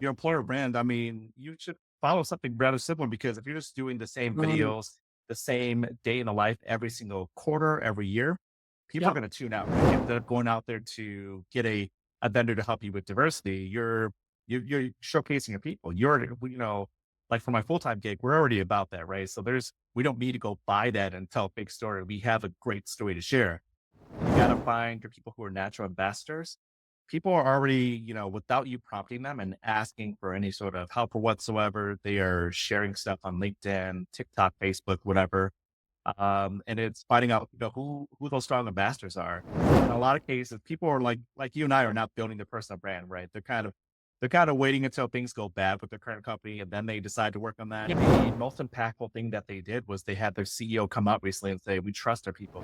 your employer brand, I mean, you should follow something rather similar because if you're just doing the same Mm, videos, the same day in the life every single quarter, every year, people are yep. going to tune out, right? Instead of going out there to get a vendor to help you with diversity, you're showcasing your people. Like for my full time gig, we're already about that, right? So we don't need to go buy that and tell a big story. We have a great story to share. You got to find your people who are natural ambassadors. People are already, without you prompting them and asking for any sort of help or whatsoever, they are sharing stuff on LinkedIn, TikTok, Facebook, whatever. And it's finding out, who those strong ambassadors are. In a lot of cases, people are like you and I are not building their personal brand, right? They're kind of waiting until things go bad with their current company and then they decide to work on that. Yep. The most impactful thing that they did was they had their CEO come out recently and say, "We trust our people."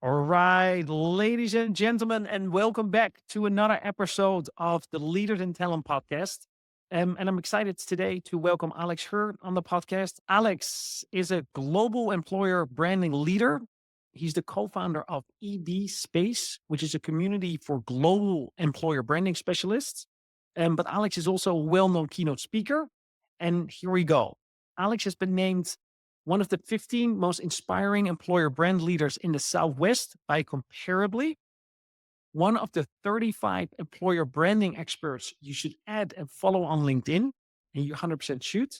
All right, ladies and gentlemen, and welcome back to another episode of the Leaders in Talent podcast. And I'm excited today to welcome Alex Hurd on the podcast. Alex is a global employer branding leader. He's the co-founder of EB Space, which is a community for global employer branding specialists. But Alex is also a well-known keynote speaker. And here we go. Alex has been named one of the 15 most inspiring employer brand leaders in the Southwest by Comparably, one of the 35 employer branding experts you should add and follow on LinkedIn, and you 100% should.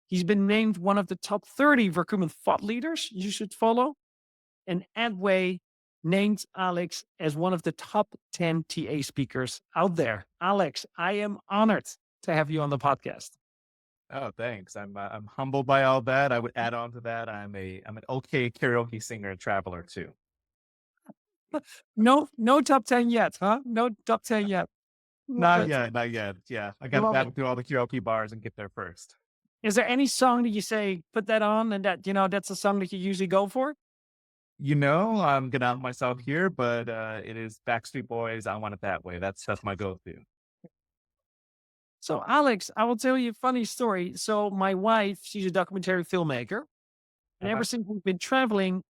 He's been named one of the top 30 recruitment thought leaders you should follow, and Adway named Alex as one of the top 10 TA speakers out there. Alex, I am honored to have you on the podcast. Oh, thanks. I'm humbled by all that. I would add on to that. I'm an okay karaoke singer and traveler too. No top 10 yet, huh? No top 10 yet. Love Not it. yet, not yet. Yeah, I got to Love it. battle through all the karaoke bars and get there first. Is there any song that you say, put that on and that's a song that you usually go for? I'm gonna out myself here, but it is Backstreet Boys. I want it that way. That's my go-to. So Alex, I will tell you a funny story. So my wife, she's a documentary filmmaker. And ever Uh-huh. since we've been traveling,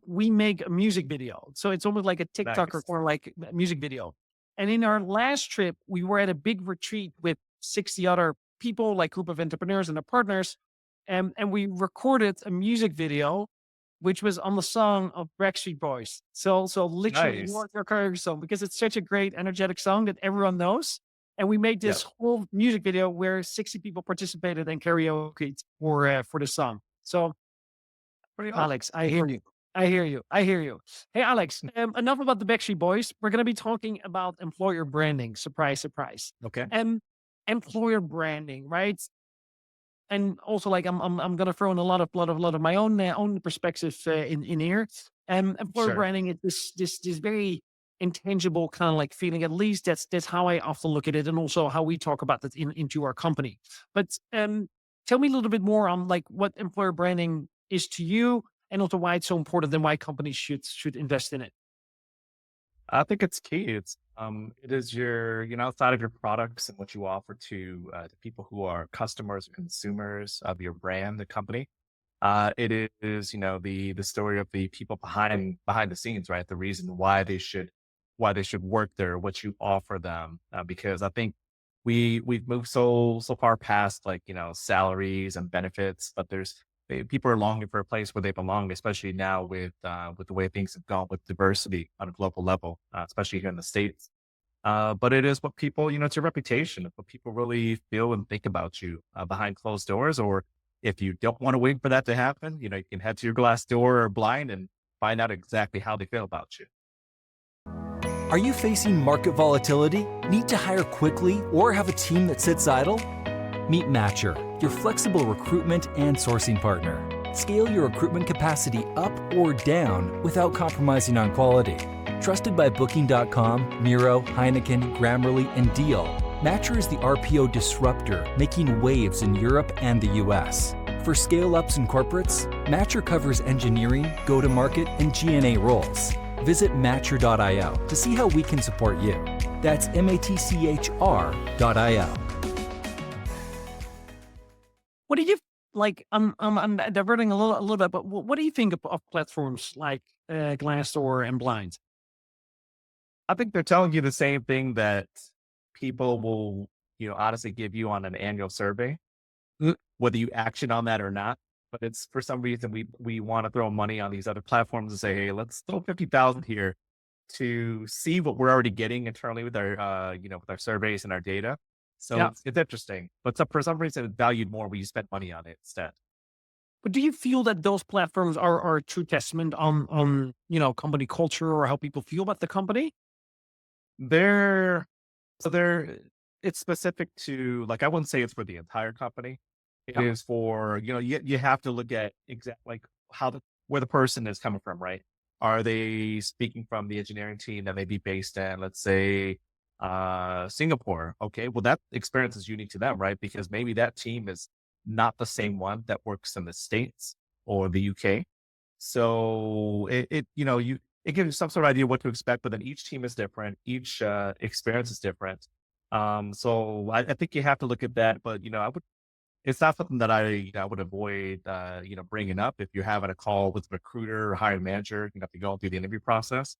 we make a music video. So it's almost like a TikTok Nice. or like a music video. And in our last trip, we were at a big retreat with 60 other people, like group of entrepreneurs and their partners. And we recorded a music video, which was on the song of Backstreet Boys. So literally Nice. your current song, because it's such a great, energetic song that everyone knows. And we made Yep. this whole music video where 60 people participated in karaoke for the song. So Pretty awesome. Alex, I hear you. I hear you. I hear you. Hey, Alex, enough about the Backstreet Boys. We're going to be talking about employer branding. Surprise, surprise. Okay. Um, employer branding, right? And also, like, I'm going to throw in a lot of my own perspectives in here. Employer Sure. branding is this very intangible kind of like feeling. At least that's how I often look at it, and also how we talk about that into our company. But tell me a little bit more on like what employer branding is to you, and also why it's so important and why companies should invest in it. I think it's key. It is outside of your products and what you offer to people who are customers, consumers of your brand, the company. It is, the story of the people behind the scenes, right? The reason why they should work there, what you offer them. Because I think we've moved so far past like, salaries and benefits, but people are longing for a place where they belong, especially now with the way things have gone with diversity on a global level, especially here in the States. But it is what people, it's your reputation, it's what people really feel and think about you behind closed doors. Or if you don't want to wait for that to happen, you can head to your glass door or blind and find out exactly how they feel about you. Are you facing market volatility, need to hire quickly, or have a team that sits idle? Meet Matcher, your flexible recruitment and sourcing partner. Scale your recruitment capacity up or down without compromising on quality. Trusted by Booking.com, Miro, Heineken, Grammarly, and Deal, Matcher is the RPO disruptor making waves in Europe and the US. For scale-ups and corporates, Matcher covers engineering, go-to-market, and G&A roles. Visit Matcher.io to see how we can support you. That's MATCHR.io. What do you like? I'm diverting a little bit, but what do you think of platforms like Glassdoor and Blind? I think they're telling you the same thing that people will honestly give you on an annual survey, Mm. whether you action on that or not. But it's for some reason we want to throw money on these other platforms and say, hey, let's throw 50,000 here to see what we're already getting internally with our with our surveys and our data. So Yeah. it's interesting, but for some reason it's valued more when you spend money on it instead. But do you feel that those platforms are a true testament on company culture or how people feel about the company? They're so they're it's specific to, like, I wouldn't say it's for the entire company. It Yeah. is for, you have to look at exact like how where the person is coming from, right? Are they speaking from the engineering team that may be based in, let's say, Singapore? Okay, well that experience is unique to them, right? Because maybe that team is not the same one that works in the States or the UK. So it gives you some sort of idea what to expect, but then each team is different. Each experience is different. So I think you have to look at that, but it's not something that I would avoid, bringing up if you're having a call with a recruiter or hiring manager, if you're going through the interview process.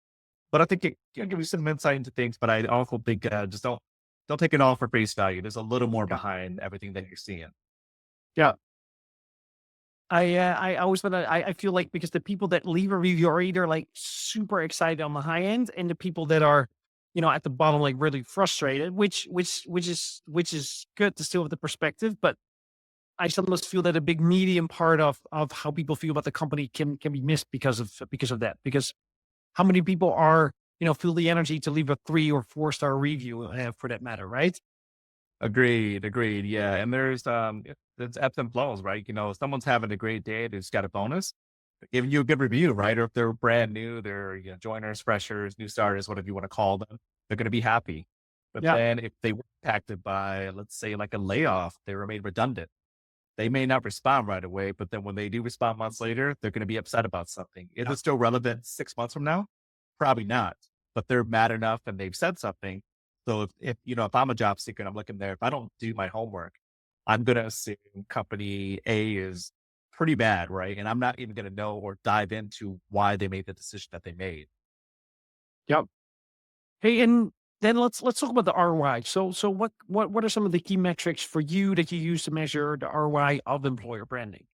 But I think it can give you some insight into things, but I also think, just don't take it all for face value. There's a little more Yeah. behind everything that you're seeing. Yeah. I always want to. I feel like because the people that leave a review are either like super excited on the high end, and the people that are, at the bottom like really frustrated, which is good to still have the perspective. But I sometimes feel that a big medium part of how people feel about the company can be missed because of that. Because how many people are feel the energy to leave a 3 or 4 star review for that matter, right? Agreed, agreed. Yeah, and it's ebbs and flows, right? If someone's having a great day, they just got a bonus, they're giving you a good review, right? Or if they're brand new, they're joiners, freshers, new starters, whatever you want to call them, they're going to be happy. But Yeah. then if they were impacted by, let's say, like a layoff, they were made redundant. They may not respond right away, but then when they do respond months later, they're going to be upset about something. Is Yeah. it still relevant 6 months from now? Probably not. But they're mad enough and they've said something. So if I'm a job seeker and I'm looking there, if I don't do my homework, I'm going to assume company A is pretty bad, right? And I'm not even going to know or dive into why they made the decision that they made. Yep. Hey, and then let's talk about the ROI. So what are some of the key metrics for you that you use to measure the ROI of employer branding?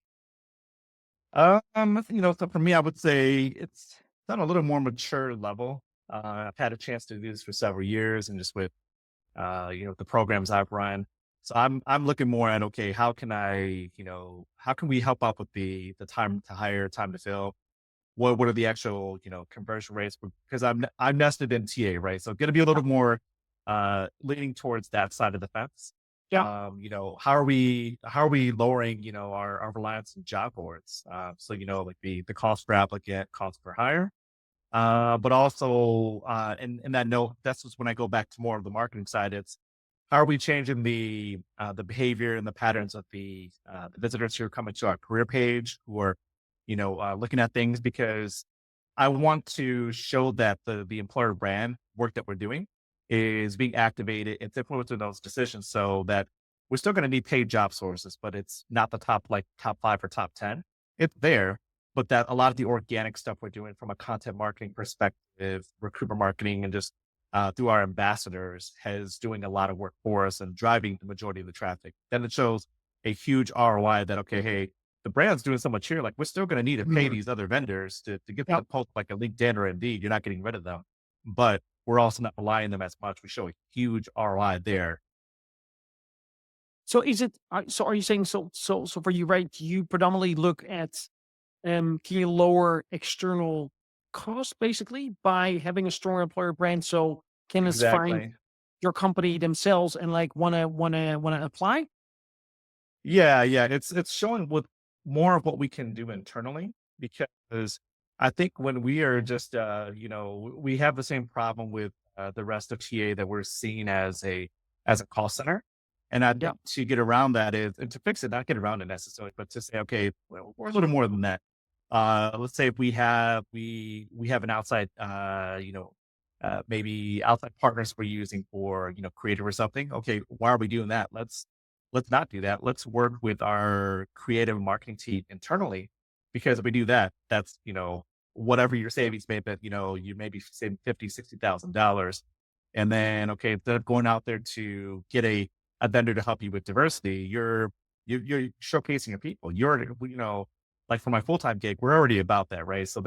So for me, I would say it's on a little more mature level. I've had a chance to do this for several years, and just with the programs I've run. So I'm looking more at, okay, how can we help out with the time to hire, time to fill? What are the actual conversion rates? Because I'm nested in TA, right? So going to be a Yeah. little more leaning towards that side of the fence. Yeah. How are we lowering our reliance on job boards? So like the cost per applicant, cost per hire, but also, in that note, that's just when I go back to more of the marketing side. It's how are we changing the behavior and the patterns of the visitors who are coming to our career page, who are, looking at things, because I want to show that the employer brand work that we're doing is being activated. It's influencing those decisions, so that we're still going to need paid job sources, but it's not the top 5 or top 10. It's there, but that a lot of the organic stuff we're doing from a content marketing perspective, recruitment marketing, and just through our ambassadors has doing a lot of work for us and driving the majority of the traffic. Then it shows a huge ROI that, okay, hey, the brand's doing so much here. Like, we're still going to need to pay Mhm. these other vendors to get them Yep. to post like a LinkedIn or Indeed. You're not getting rid of them, but we're also not relying on them as much. We show a huge ROI there. So is it? So are you saying so for you, right? You predominantly look at can you lower external costs basically by having a strong employer brand? So candidates find Exactly. your company themselves and like wanna apply? Yeah, yeah. It's showing what more of what we can do internally, because I think when we are just we have the same problem with the rest of TA, that we're seen as a call center. And I Yeah. think to get around that is, and to fix it, not get around it necessarily, but to say, okay, well, we're a little more than that. Let's say if we have an outside maybe outside partners we're using for creative or something. Okay, why are we doing that? Let's not do that. Let's work with our creative marketing team internally, because if we do that, that's, whatever your savings may be, you may be saving 50, $60,000. And then, okay, instead of going out there to get a a vendor to help you with diversity, you're showcasing your people. Like for my full-time gig, we're already about that, right? So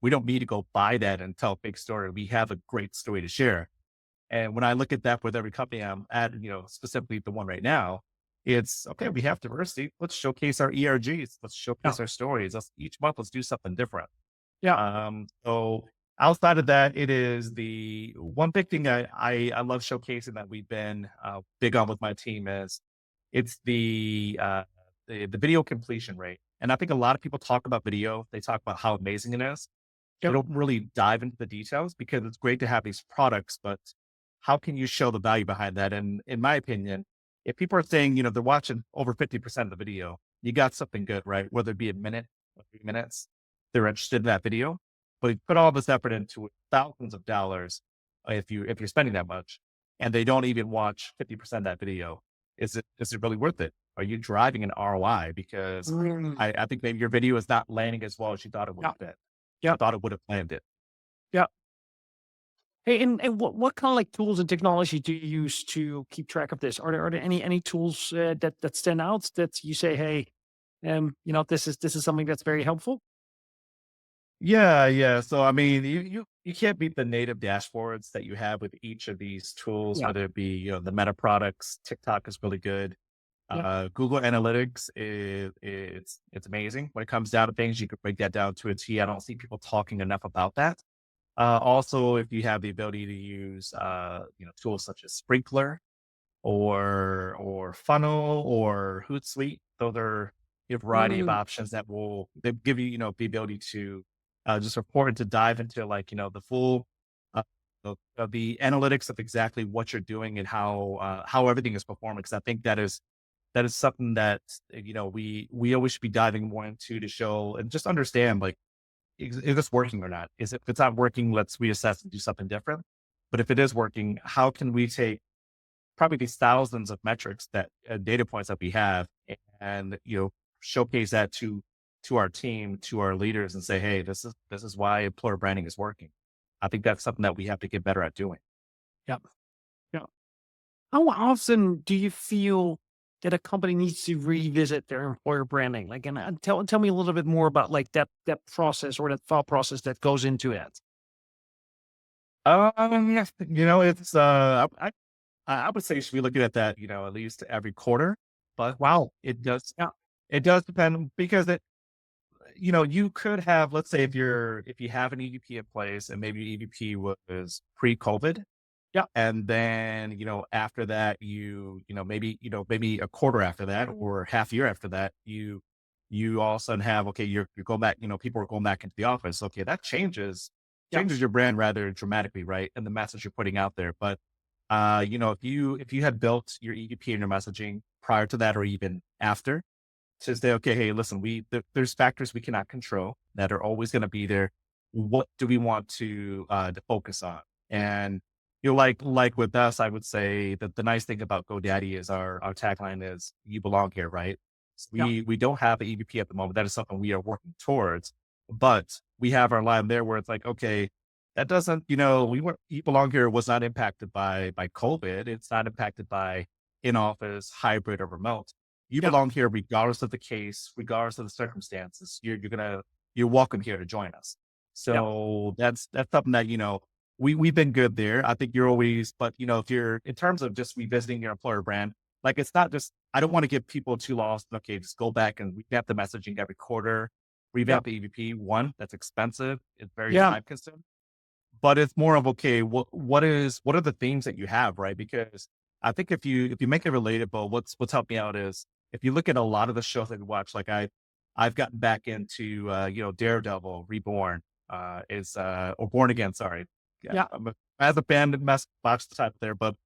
we don't need to go buy that and tell a big story. We have a great story to share. And when I look at that with every company I'm at, specifically the one right now, it's okay. We have diversity. Let's showcase our ERGs. Let's Yeah. showcase our stories. Each month, let's do something different. Yeah. So outside of that, it is the one big thing I love showcasing that we've been big on with my team is it's the video completion rate. And I think a lot of people talk about video. They talk about how amazing it is. They Yep. don't really dive into the details because it's great to have these products, but how can you show the value behind that? And in my opinion, if people are saying, they're watching over 50% of the video, you got something good, right? Whether it be a minute or 3 minutes, they're interested in that video. But you put all this effort into it, thousands of dollars if you're spending that much, and they don't even watch 50% of that video. Is it really worth it? Are you driving an ROI? Because Mm. I think maybe your video is not landing as well as you thought it would Yeah. have been. Yeah. Thought it would have landed. Yeah. Hey, and what kind of like tools and technology do you use to keep track of this? Are there any tools that stand out that you say, hey, this is something that's very helpful? Yeah, yeah. So I mean, you can't beat the native dashboards that you have with each of these tools, Yeah. whether it be the Meta products. TikTok is really good. Yeah. Google Analytics it's amazing when it comes down to things. You could break that down to a T. I don't see people talking enough about that. Also, if you have the ability to use tools such as Sprinkler or Funnel or Hootsuite. Those are a variety of Mm. options that will they give you, the ability to just report and to dive into like, the full the analytics of exactly what you're doing and how everything is performing. Because I think that is something that we always should be diving more into to show and just understand like is this working or not? If it's not working, let's reassess and do something different. But if it is working, how can we take probably these thousands of metrics that data points that we have and showcase that to our team, to our leaders and say, hey, this is why employer branding is working. I think that's something that we have to get better at doing. Yeah. Yeah. How often do you feel that a company needs to revisit their employer branding? Like, and tell me a little bit more about like that process or that thought process that goes into it. It's I would say you should be looking at that, at least every quarter, but Wow. it does Yeah. it does depend because you could have, let's say if you have an EVP in place and maybe EVP was pre-COVID, Yeah. and then, after that, maybe a quarter after that or half year after that, you all of a sudden have, okay, you're going back, people are going back into the office. Okay, that Yeah. changes your brand rather dramatically, right? And the message you're putting out there. But if you had built your EVP and your messaging prior to that or even after, to say, okay, hey, listen, there's factors we cannot control that are always going to be there. What do we want to focus on? And like with us, I would say that the nice thing about GoDaddy is our tagline is "You belong here," right? So Yeah. we don't have an EVP at the moment. That is something we are working towards, but we have our line there where it's like, okay, that doesn't, we were "You belong here" was not impacted by COVID. It's not impacted by in office, hybrid, or remote. You Yeah. belong here regardless of the case, regardless of the circumstances. You're welcome here to join us. Yeah. So that's something that, we've been good there. I think you're always, but if you're in terms of just revisiting your employer brand, like it's not just, I don't want to get people too lost. Okay, just go back and revamp the messaging every quarter, Yeah. revamp the EVP. One, that's expensive. It's very Yeah. time consuming, but it's more of, okay, what are the themes that you have, right? Because I think if you make it relatable, what's helped me out is if you look at a lot of the shows that we watch, like I've gotten back into Daredevil Reborn, is or Born Again, sorry. Yeah, Yeah. as a fan mess watch the type there, but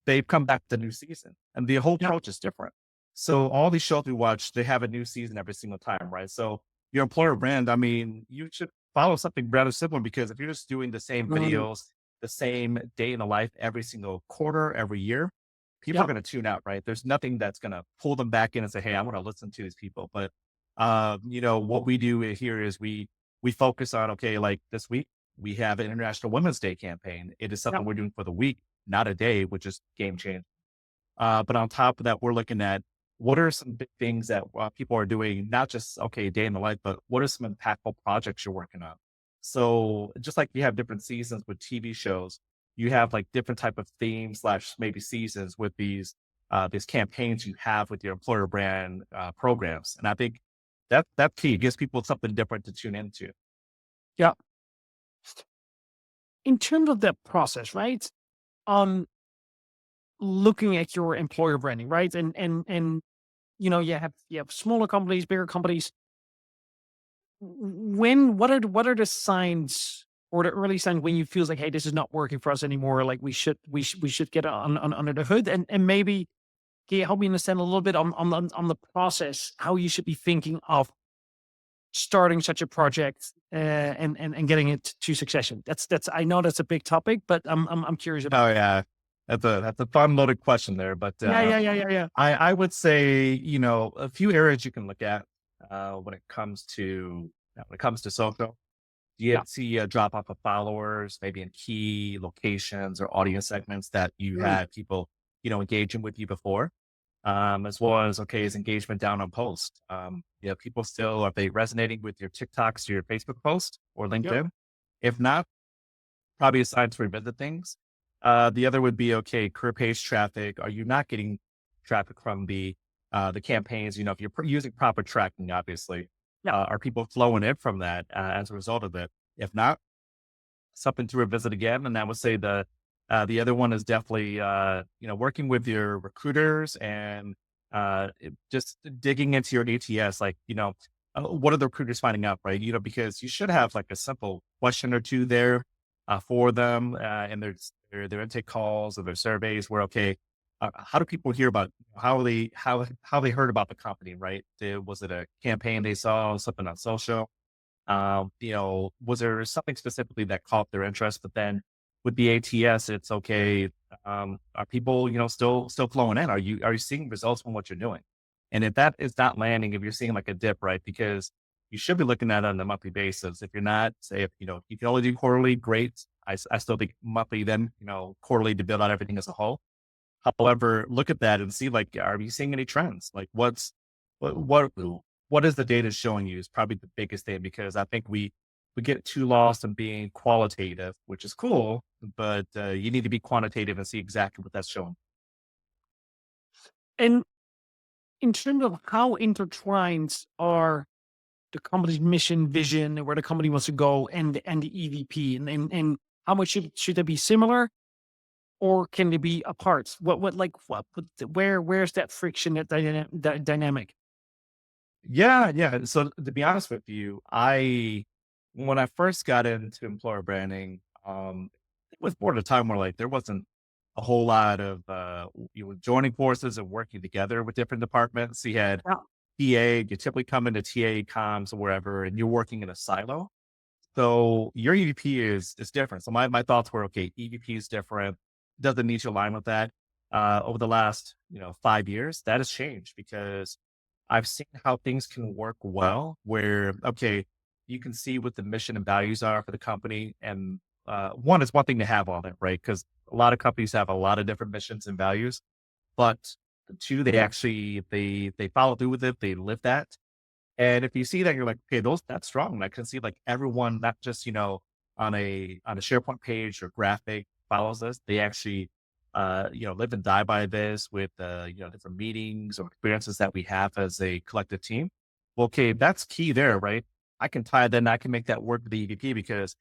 they've come back with a new season and the whole Yeah. approach is different. So all these shows we watch, they have a new season every single time, right? So your employer brand, I mean, you should follow something rather similar because if you're just doing the same Mm. videos, the same day in the life every single quarter, every year, people are Yeah. going to tune out, right? There's nothing that's going to pull them back in and say, hey, I want to listen to these people. But, what we do here is we focus on, okay, like this week, we have an International Women's Day campaign. It is Yeah. something we're doing for the week, not a day, which is game changing. But on top of that, we're looking at what are some big things that people are doing, not just, okay, day in the life, but what are some impactful projects you're working on? So just like you have different seasons with TV shows, you have like different type of themes slash maybe seasons with these campaigns you have with your employer brand programs. And I think that's key. It gives people something different to tune into. Yeah. In terms of that process, right? Um, Looking at your employer branding, right? And you have smaller companies, bigger companies. When what are the signs or the early signs when you feels like, hey, this is not working for us anymore? Like we should get on under the hood, and maybe can you help me understand a little bit on the process, how you should be thinking of starting such a project, and getting it to succession? That's I know that's a big topic, but I'm curious about. Oh yeah, that's a fun loaded question there. But Yeah, yeah, yeah, yeah, yeah. I would say, a few areas you can look at when it comes to social. You Yeah. see a drop off of followers, maybe in key locations or audience segments that you Mm, had people, engaging with you before. As well as, okay, is engagement down on post? People still, are they resonating with your TikToks, your Facebook post or yep. LinkedIn? If not, probably a sign to revisit things. The other would be, okay, career page traffic. Are you not getting traffic from the campaigns? If you're using proper tracking, obviously, Yeah. are people flowing in from that as a result of it? If not, something to revisit again. And I would say the other one is definitely working with your recruiters and just digging into your ATS. Like, what are the recruiters finding out, right? Because you should have like a simple question or two there for them and their intake calls or their surveys. Where, okay, how do people hear about how they heard about the company, right? Was it a campaign they saw, something on social? Was there something specifically that caught their interest? But then with the ATS, it's okay. Are people, still flowing in? Are you seeing results from what you're doing? And if that is not landing, if you're seeing like a dip, right? Because you should be looking at it on a monthly basis. If you're not, say, if you can only do quarterly, great. I still think monthly, then quarterly to build out everything as a whole. However, look at that and see, like, are you seeing any trends? Like, what what what is the data showing you is probably the biggest thing, because I think we get too lost in being qualitative, which is cool, but you need to be quantitative and see exactly what that's showing. And in terms of how intertwined are the company's mission, vision, and where the company wants to go, and the EVP, and how much should they be similar, or can they be apart? Where's that friction, that dynamic? Yeah, yeah. So to be honest with you, when I first got into employer branding, it was more at a time where like there wasn't a whole lot of you were joining forces and working together with different departments. You had Yeah. TA, you typically come into TA comms or wherever, and you're working in a silo. So your EVP is different. So my thoughts were, okay, EVP is different. Doesn't need to align with that. Over the last 5 years, that has changed because I've seen how things can work well. Where, okay, you can see what the mission and values are for the company, and one is one thing to have on it, right? Because a lot of companies have a lot of different missions and values, but two, they follow through with it. They live that, and if you see that, you're like, okay, that's strong. And I can see like everyone, not just, on a SharePoint page or graphic follows this. They actually, live and die by this with, different meetings or experiences that we have as a collective team. Well, okay, that's key there, right? I can make that work with the EVP, because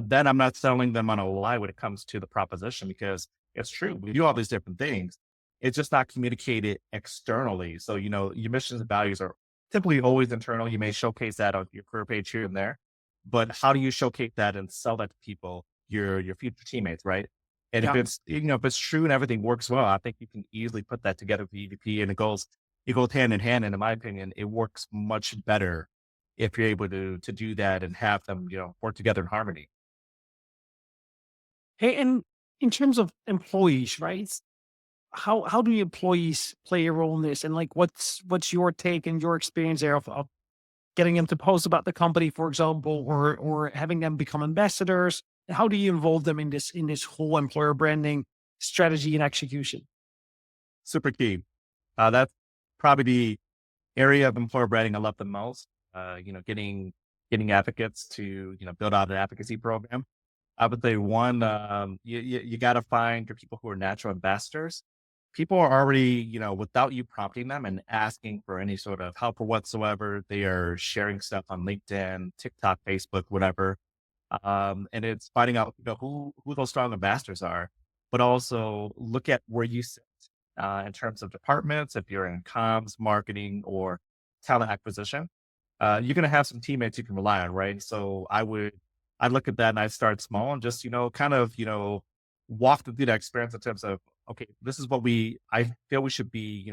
then I'm not selling them on a lie when it comes to the proposition, because it's true. We do all these different things. It's just not communicated externally. So, your missions and values are typically always internal. You may showcase that on your career page here and there, but how do you showcase that and sell that to people, your future teammates, right? And if Yeah. it's true and everything works well, I think you can easily put that together with the EVP, and it goes hand in hand. And in my opinion, it works much better if you're able to do that and have them, work together in harmony. Hey, and in terms of employees, right? How do the employees play a role in this? And like, what's your take and your experience there of getting them to post about the company, for example, or having them become ambassadors? How do you involve them in this whole employer branding strategy and execution? super key. That's probably the area of employer branding I love the most. Getting advocates to build out an advocacy program. I would say one, you got to find your people who are natural ambassadors. People are already, without you prompting them and asking for any sort of help or whatsoever, they are sharing stuff on LinkedIn, TikTok, Facebook, whatever. And it's finding out, who those strong ambassadors are, but also look at where you sit in terms of departments. If you're in comms, marketing, or talent acquisition, you're going to have some teammates you can rely on, right? So I look at that and I start small and just, walk them through that experience in terms of, okay, this is what I feel we should be,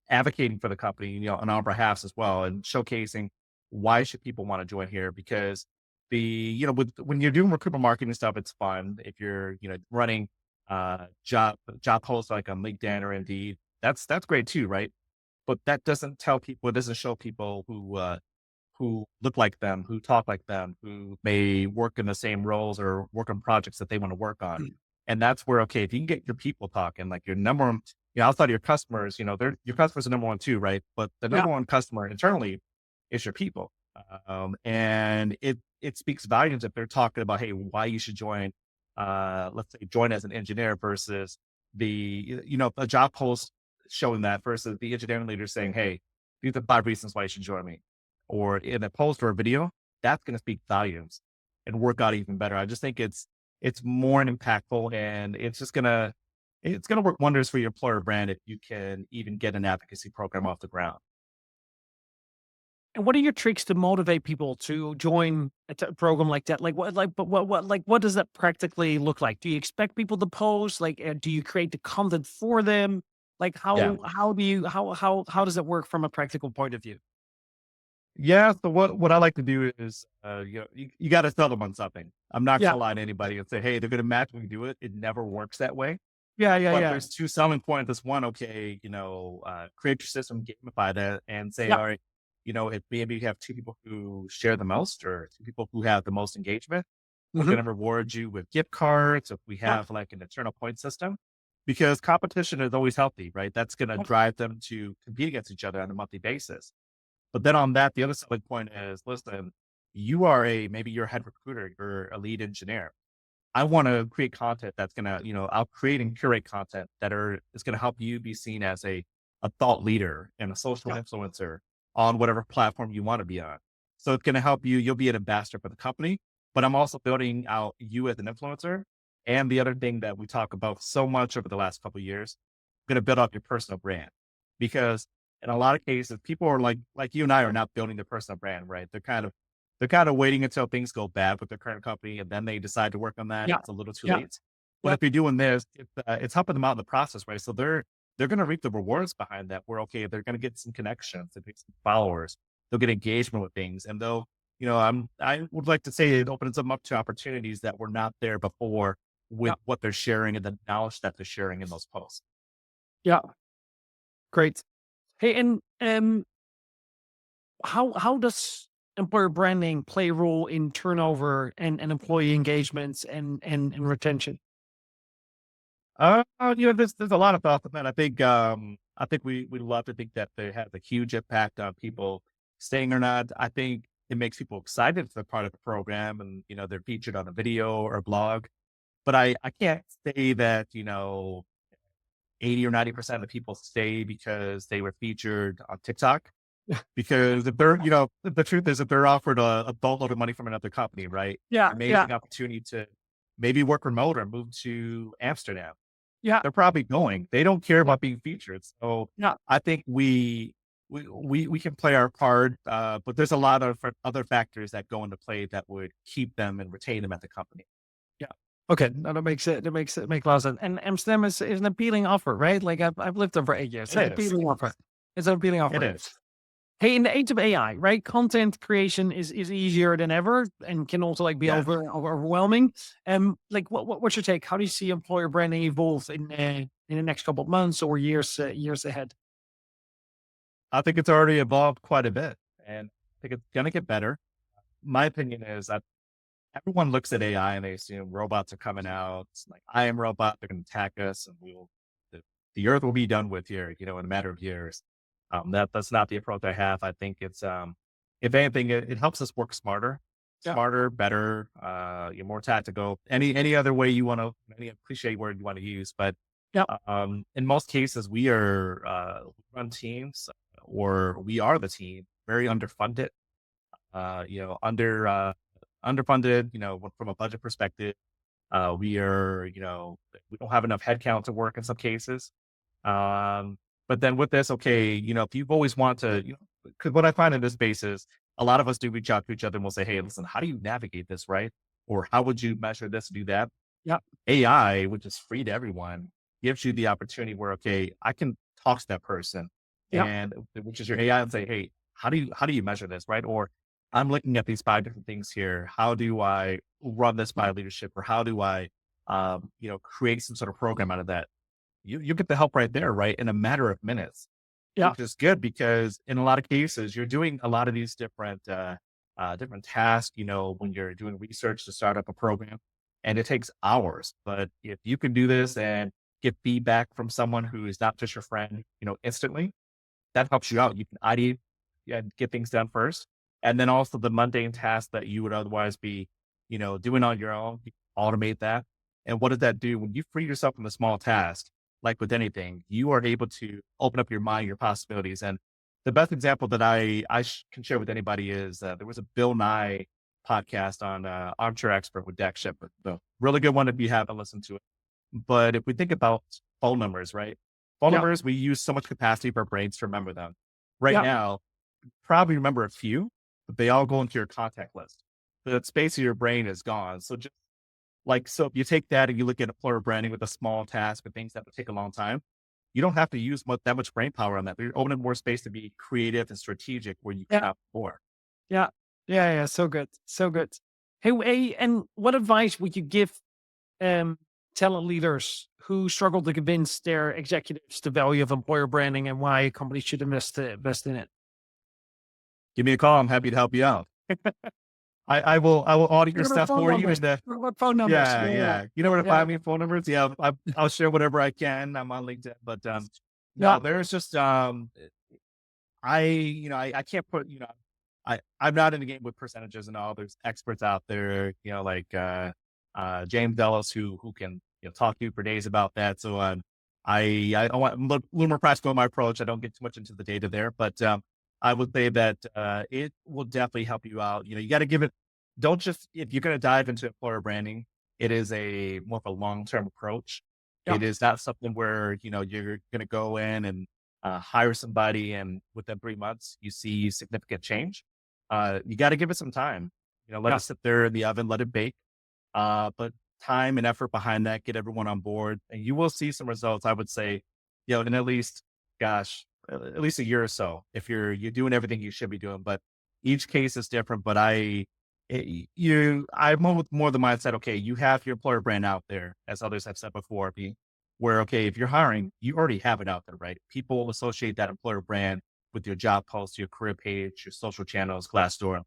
advocating for the company, on our behalf as well, and showcasing why should people want to join here. Because when you're doing recruitment marketing stuff, it's fun. If you're, running job posts like on LinkedIn or Indeed, that's great too, right? But that doesn't tell people, it doesn't show people who look like them, who talk like them, who may work in the same roles or work on projects that they want to work on. And that's where, okay, if you can get your people talking, like your number one, outside of your customers, your customers are number one too, right? But the Yeah. number one customer internally is your people. And it speaks volumes if they're talking about, hey, why you should join, let's say join as an engineer versus a job post showing that versus the engineering leader saying, hey, these are 5 reasons why you should join me. Or in a post or a video, that's going to speak volumes and work out even better. I just think it's more impactful, and it's gonna work wonders for your employer brand if you can even get an advocacy program off the ground. And what are your tricks to motivate people to join a program like that? What does that practically look like? Do you expect people to post? Do you create the content for them? Like, Yeah. how does it work from a practical point of view? Yeah. So what I like to do is, you got to sell them on something. I'm not Yeah. going to lie to anybody and say, hey, they're going to match when we do it. It never works that way. Yeah, yeah, But yeah. there's two selling points. This one, okay, create your system, gamify that, and say, Yeah. all right, if maybe you have two people who share the most or two people who have the most engagement, we're Mhm. going to reward you with gift cards. If we Yeah. have like an internal point system, because competition is always healthy, right? That's going to Yeah. drive them to compete against each other on a monthly basis. But then on that, the other selling point is, listen, maybe you're a head recruiter, you're a lead engineer. I want to create content that's gonna, I'll create and curate content is gonna help you be seen as a thought leader and a social Yeah. influencer on whatever platform you want to be on. So it's gonna help you. You'll be an ambassador for the company, but I'm also building out you as an influencer. And the other thing that we talk about so much over the last couple of years, gonna build up your personal brand, because in a lot of cases, people are like you and I are not building their personal brand, right? They're kind of waiting until things go bad with their current company, and then they decide to work on that. Yeah. It's a little too Yeah. late. But Yeah. if you're doing this, it's helping them out in the process, right? So they're going to reap the rewards behind that. Where okay, they're going to get some connections, they get some followers, they'll get engagement with things, and I would like to say it opens them up to opportunities that were not there before with Yeah. what they're sharing and the knowledge that they're sharing in those posts. Yeah. Great. Hey, and how does employer branding play a role in turnover and employee engagements and retention? There's a lot of thoughts on that. I think we love to think that they have a huge impact on people staying or not. I think it makes people excited for part of the program, and they're featured on a video or a blog. But I can't say that 80 or 90% of the people stay because they were featured on TikTok. Because if they're, the truth is, if they're offered a boatload of money from another company, right? Yeah. Yeah. Amazing opportunity to maybe work remote or move to Amsterdam, Yeah. they're probably going. They don't care about being featured. So Yeah. I think we can play our part, but there's a lot of other factors that go into play that would keep them and retain them at the company. Yeah. Okay. No, that makes a lot of sense. And Amsterdam is an appealing offer, right? Like I've lived there for 8 years. It It's an is. appealing offer. It's an appealing It offer. is. Hey, in the age of AI, right? Content creation is easier than ever and can also like be Yeah. overwhelming. What's your take? How do you see employer branding evolve in the next couple of months or years ahead? I think it's already evolved quite a bit, and I think it's going to get better. My opinion is that everyone looks at AI and they assume robots are coming out. It's like I am robot, they're going to attack us, and the the earth will be done with here, in a matter of years. That's not the approach I have. I think it's, if anything, it helps us work Yeah. smarter, better, you're more tactical. Any other way you want to, any cliche word you want to use, but Yeah. in most cases, we run teams, or we are the team, very underfunded, underfunded, from a budget perspective. We are, we don't have enough headcount to work in some cases. Um, but then with this, okay, if you've always want to, because what I find in this space is a lot of us do reach out to each other and we'll say, hey, listen, how do you navigate this, right? Or how would you measure this, do that? Yeah. AI, which is free to everyone, gives you the opportunity where, okay, I can talk to that person, Yeah. and which is your AI, and say, hey, how do you measure this, right? Or I'm looking at these five different things here. How do I run this by leadership, or how do I, create some sort of program out of that? You get the help right there, right, in a matter of minutes, Yeah. which is good because in a lot of cases you're doing a lot of these different tasks. When you're doing research to start up a program, and it takes hours. But if you can do this and get feedback from someone who is not just your friend, instantly, that helps you out. You can ideate and get things done first. And then also the mundane tasks that you would otherwise be, doing on your own, you can automate that. And what does that do? When you free yourself from a small task, like with anything, you are able to open up your mind, your possibilities. And the best example that can share with anybody is there was a Bill Nye podcast on Armchair Expert with Dak Shepard. So really good one if you haven't listened to it. But if we think about phone numbers, right? Phone Yeah. numbers, we use so much capacity for our brains to remember them. Right Yeah. now, probably remember a few, but they all go into your contact list. The space of your brain is gone. So just so if you take that and you look at employer branding with a small task and things that would take a long time, you don't have to use that much brain power on that. But you're opening more space to be creative and strategic where you Yeah. cannot before. Yeah. Yeah. Yeah. So good. So good. Hey, and what advice would you give um, talent leaders who struggle to convince their executives the value of employer branding and why companies should invest in it? Give me a call. I'm happy to help you out. I will audit your What about stuff phone for you. numbers? And What about phone numbers? yeah, Yeah. yeah. You know where to Yeah. find me, phone numbers. Yeah, I'll share whatever I can. I'm on LinkedIn, but Yeah. no, there's just I can't put, I'm not in the game with percentages and all. There's experts out there, like James Ellis who can, talk to you for days about that. So I want a little more practical in my approach. I don't get too much into the data there, but I would say that it will definitely help you out. You got to give it. Don't just, if you're going to dive into employer branding, it is a more of a long term approach. Yeah. It is not something where you're going to go in and hire somebody, and within 3 months you see significant change. You got to give it some time. Let Yeah. it sit there in the oven, let it bake. But time and effort behind that, get everyone on board, and you will see some results. I would say, in at least, gosh, at least a year or so, if you're doing everything you should be doing. But each case is different. But I'm more the mindset. Okay, you have your employer brand out there, as others have said before. Where, okay, if you're hiring, you already have it out there, right? People associate that employer brand with your job post, your career page, your social channels, Glassdoor.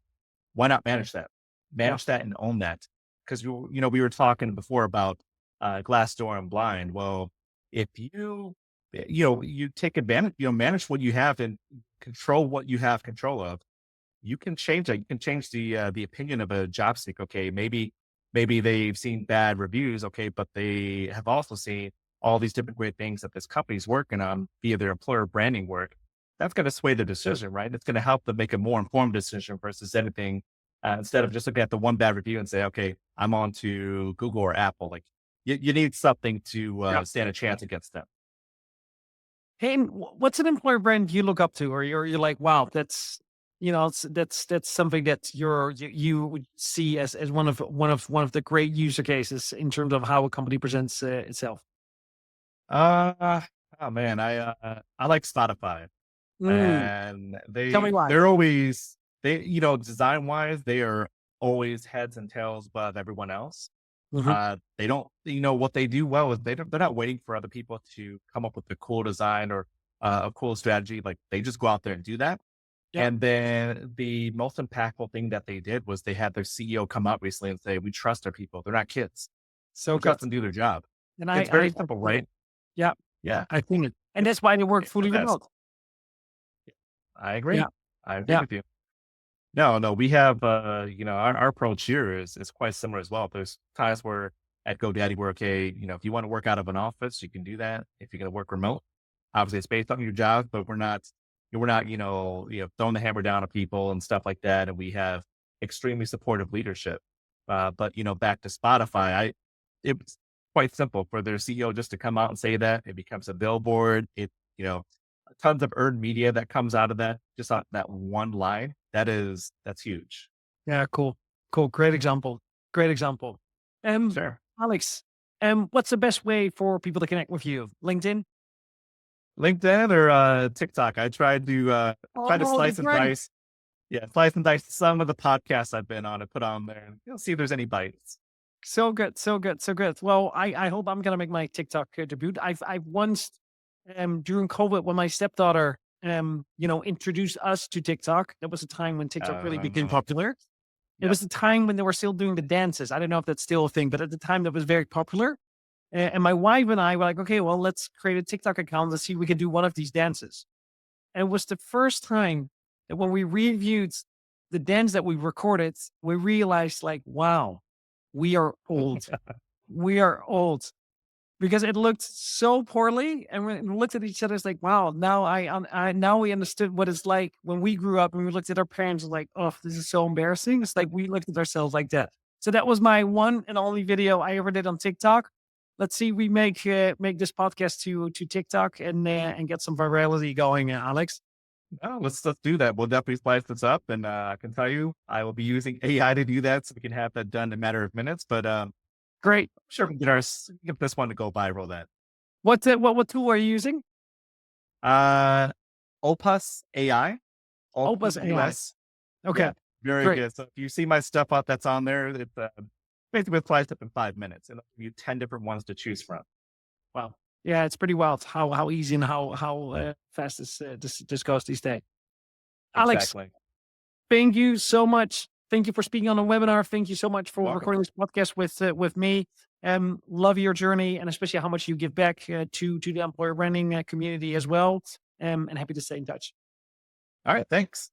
Why not manage that? Yeah. Manage that and own that. Because we were talking before about Glassdoor and Blind. Well, if you take advantage, manage what you have and control what you have control of, you can change that. You can change the opinion of a job seeker. Okay, maybe they've seen bad reviews. Okay, but they have also seen all these different great things that this company's working on via their employer branding work. That's going to sway the decision, right? It's going to help them make a more informed decision versus anything. Instead of just looking at the one bad review and say, okay, I'm on to Google or Apple. Like you need something to Yeah. stand a chance against them. Hey, and what's an employer brand you look up to, or you're like, wow, that's that's something that you would see as one of the great user cases in terms of how a company presents itself. Uh, oh man, I like Spotify. Mm, And tell me why. they're always, design wise, they are always heads and tails above everyone else. Hmm. They don't, what they do well is they're not waiting for other people to come up with a cool design or a cool strategy. Like they just go out there and do that. Yeah. And then the most impactful thing that they did was they had their CEO come out recently and say, we trust our people. They're not kids. So We good. trust them to do their job. And It's very simple, right? yeah, Yeah, I think it, and that's why they work it's the fully best. remote. I Yeah, agree. I agree yeah, with you. No, no, we have, our approach here is quite similar as well. There's times where at GoDaddy we're okay, if you want to work out of an office, you can do that. If you're going to work remote, obviously it's based on your job, but we're not, throwing the hammer down on people and stuff like that. And we have extremely supportive leadership. But back to Spotify, it's quite simple for their CEO just to come out and say that. It becomes a billboard. You know, tons of earned media that comes out of that, just on that one line. That's huge. yeah. Cool, cool. Great example. Great example. Sure. Alex, what's the best way for people to connect with you? LinkedIn? LinkedIn or TikTok. I try to Oh, slice that's and right. dice. Yeah, slice and dice some of the podcasts I've been on and put on there, and see if there's any bites. So good, so good, so good. Well, I hope I'm gonna make my TikTok debut. I've once during COVID when my stepdaughter introduced us to TikTok. That was a time when TikTok really became Uh, popular. It yep. was the time when they were still doing the dances. I don't know if that's still a thing, but at the time that was very popular. And my wife and I were like, okay, well, let's create a TikTok account. Let's see if we can do one of these dances. And it was the first time that when we reviewed the dance that we recorded, we realized like, wow, we are old. We are old because it looked so poorly. And we looked at each other, it's like, wow, now now we understood what it's like when we grew up and we looked at our parents like, oh, this is so embarrassing. It's like we looked at ourselves like that. So that was my one and only video I ever did on TikTok. Let's see, we make this podcast to TikTok and get some virality going, Alex. No, let's do that. We'll definitely slice this up, and I can tell you, I will be using AI to do that, so we can have that done in a matter of minutes. But Great. sure, we can get this one to go viral. Then, What tool are you using? uh, Opus AI, Opus AI. OPUS. Okay, Yeah, very great. good. So if you see my stuff out that's on there, it's basically sliced up in 5 minutes, and it'll give you 10 different ones to choose from. Wow. Yeah, it's pretty wild how easy and how fast this goes these days. Alex, Exactly. thank you so much. Thank you for speaking on the webinar. Thank you so much You're for welcome. recording this podcast with me. Love your journey and especially how much you give back to the employer branding community as well. And happy to stay in touch. All right. Thanks.